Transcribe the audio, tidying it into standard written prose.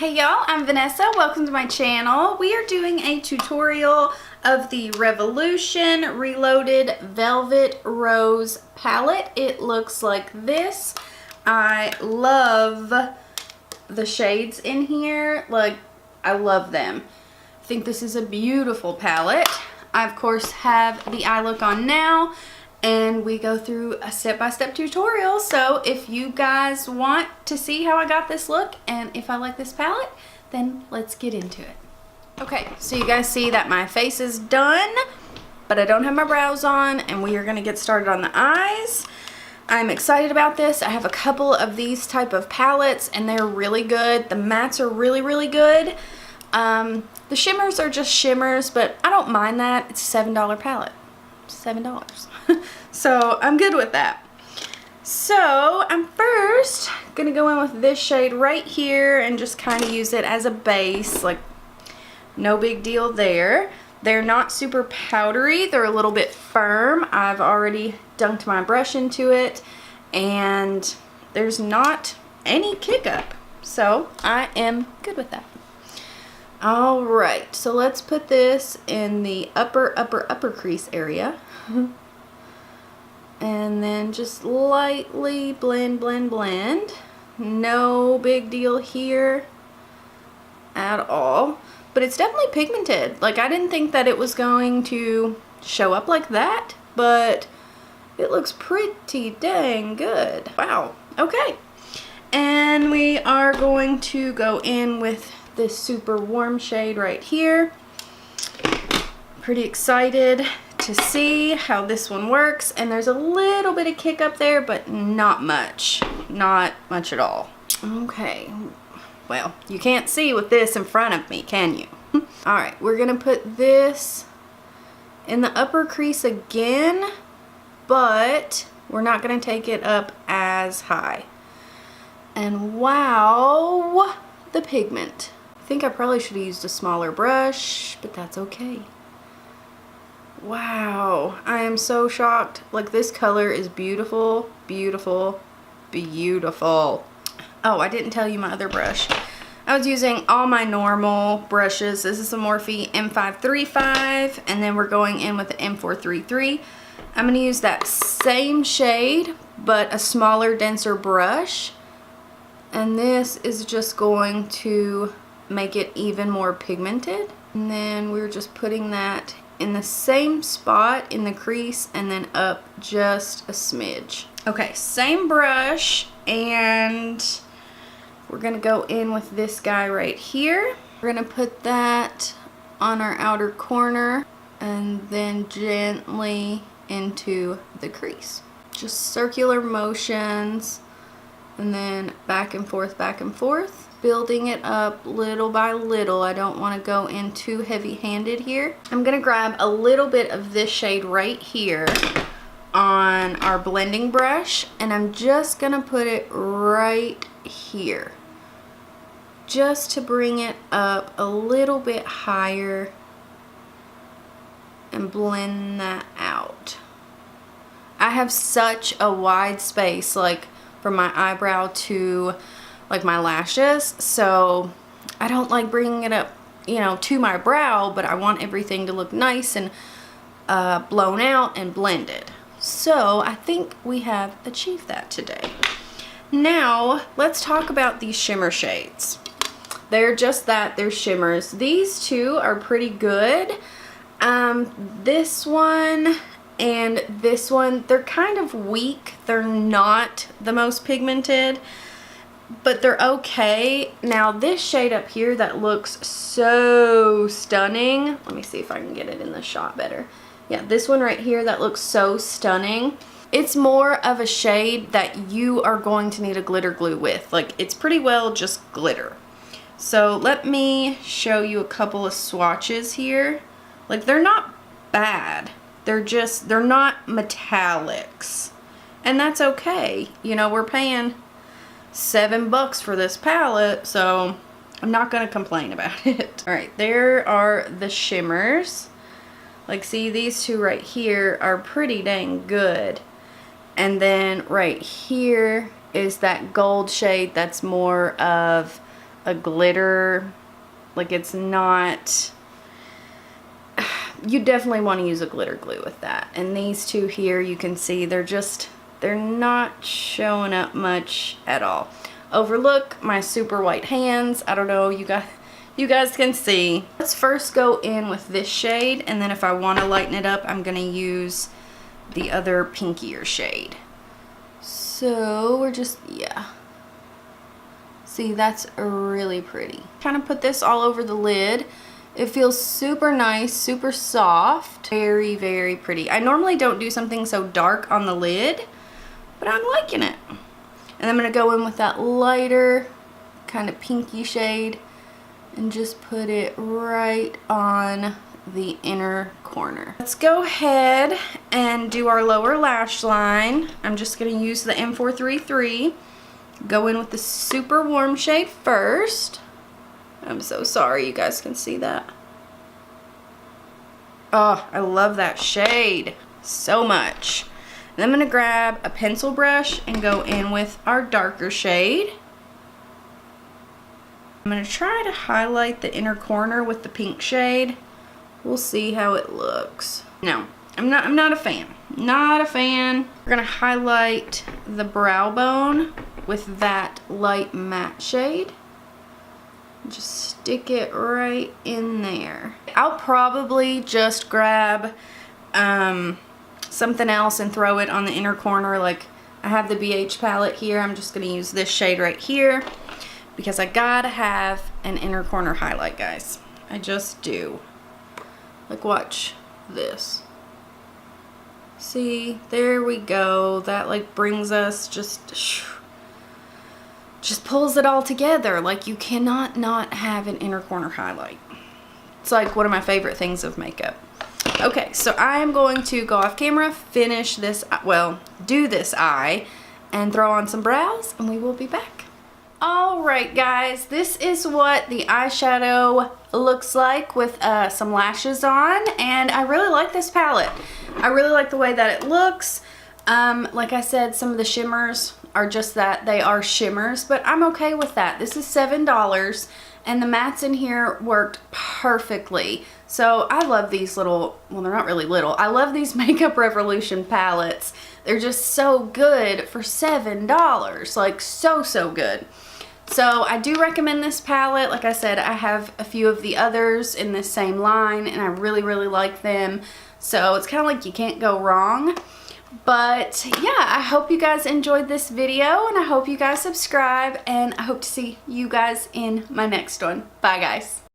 Hey y'all, I'm Vanessa. Welcome to my channel. We are doing a tutorial of the Revolution Reloaded Velvet Rose palette. It looks like this. I love the shades in here. Like, I love them. I think this is a beautiful palette. I, of course, have the eye look on now, and we go through a step-by-step tutorial. So if you guys want to see how I got this look and if I like this palette, then let's get into it. Okay, so you guys see that my face is done, but I don't have my brows on, and we are gonna get started on the eyes. I'm excited about this. I have a couple of these type of palettes and they're really good. The mattes are really, really good. The shimmers are just shimmers, but I don't mind that. It's a $7 palette. $7. So I'm good with that. So I'm first gonna go in with this shade right here and just kind of use it as a base. Like, no big deal there. They're not super powdery, they're a little bit firm. I've already dunked my brush into it and there's not any kick up, so I am good with that. All right, so let's put this in the upper crease area. And then just lightly blend. No big deal here at all. But it's definitely pigmented. Like, I didn't think that it was going to show up like that, but it looks pretty dang good. Wow. Okay. And we are going to go in with this super warm shade right here. Pretty excited to see how this one works, and there's a little bit of kick up there, but not much at all. Okay, well, you can't see with this in front of me, can you? All right, we're gonna put this in the upper crease again, but we're not gonna take it up as high. And wow, the pigment. I think I probably should have used a smaller brush, but that's okay. Wow, I am so shocked. Like, this color is beautiful, beautiful, beautiful. Oh, I didn't tell you my other brush. I was using all my normal brushes. This is a Morphe M535, and then we're going in with the M433. I'm going to use that same shade, but a smaller, denser brush. And this is just going to make it even more pigmented. And then we're just putting that in the same spot in the crease and then up just a smidge. Okay, same brush, and we're gonna go in with this guy right here. We're gonna put that on our outer corner and then gently into the crease. Just circular motions and then back and forth, building it up little by little. I don't want to go in too heavy-handed here. I'm gonna grab a little bit of this shade right here on our blending brush, and I'm just gonna put it right here, just to bring it up a little bit higher and blend that out. I have such a wide space, like from my eyebrow to like my lashes, so I don't like bringing it up, you know, to my brow, but I want everything to look nice and blown out and blended. So I think we have achieved that today. Now let's talk about these shimmer shades. They're just that, they're shimmers. These two are pretty good. This one and this one, they're kind of weak. They're not the most pigmented, but they're okay. Now this shade up here that looks so stunning, let me see if I can get it in the shot better. Yeah, this one right here that looks so stunning. It's more of a shade that you are going to need a glitter glue with. Like, it's pretty well just glitter. So let me show you a couple of swatches here. Like, they're not bad. They're not metallics. And that's okay. You know, we're paying $7 for this palette, so I'm not gonna complain about it. All right, there are the shimmers. Like, see, these two right here are pretty dang good. And then right here is that gold shade that's more of a glitter, like it's not, you definitely want to use a glitter glue with that. And these two here, you can see they're not showing up much at all. Overlook my super white hands. I don't know, you guys can see. Let's first go in with this shade, and then if I want to lighten it up, I'm gonna use the other pinkier shade. So we're just, yeah. See, that's really pretty. Kind of put this all over the lid. It feels super nice, super soft. Very, very pretty. I normally don't do something so dark on the lid, but I'm liking it. And I'm gonna go in with that lighter kind of pinky shade and just put it right on the inner corner. Let's go ahead and do our lower lash line. I'm just gonna use the M433. Go in with the super warm shade first. I'm so sorry you guys can see that. Oh, I love that shade so much. And I'm gonna grab a pencil brush and go in with our darker shade. I'm gonna try to highlight the inner corner with the pink shade. We'll see how it looks. No, I'm not a fan. Not a fan. We're gonna highlight the brow bone with that light matte shade. Just stick it right in there. I'll probably just grab something else and throw it on the inner corner. Like, I have the BH palette here. I'm just gonna use this shade right here because I gotta have an inner corner highlight, guys. I just do. Like, watch this. See, there we go. That like brings us just pulls it all together. Like, you cannot not have an inner corner highlight. It's like one of my favorite things of makeup. Okay, so I am going to go off camera, finish this, well, do this eye, and throw on some brows, and we will be back. Alright guys, this is what the eyeshadow looks like with some lashes on, and I really like this palette. I really like the way that it looks. Like I said, some of the shimmers are just that, they are shimmers, but I'm okay with that. This is $7, and the mattes in here worked perfectly. So I love these little, well, they're not really little. I love these Makeup Revolution palettes. They're just so good for $7. Like, so good. So I do recommend this palette. Like I said, I have a few of the others in this same line, and I really like them. So it's kind of like you can't go wrong. But yeah, I hope you guys enjoyed this video, and I hope you guys subscribe, and I hope to see you guys in my next one. Bye guys.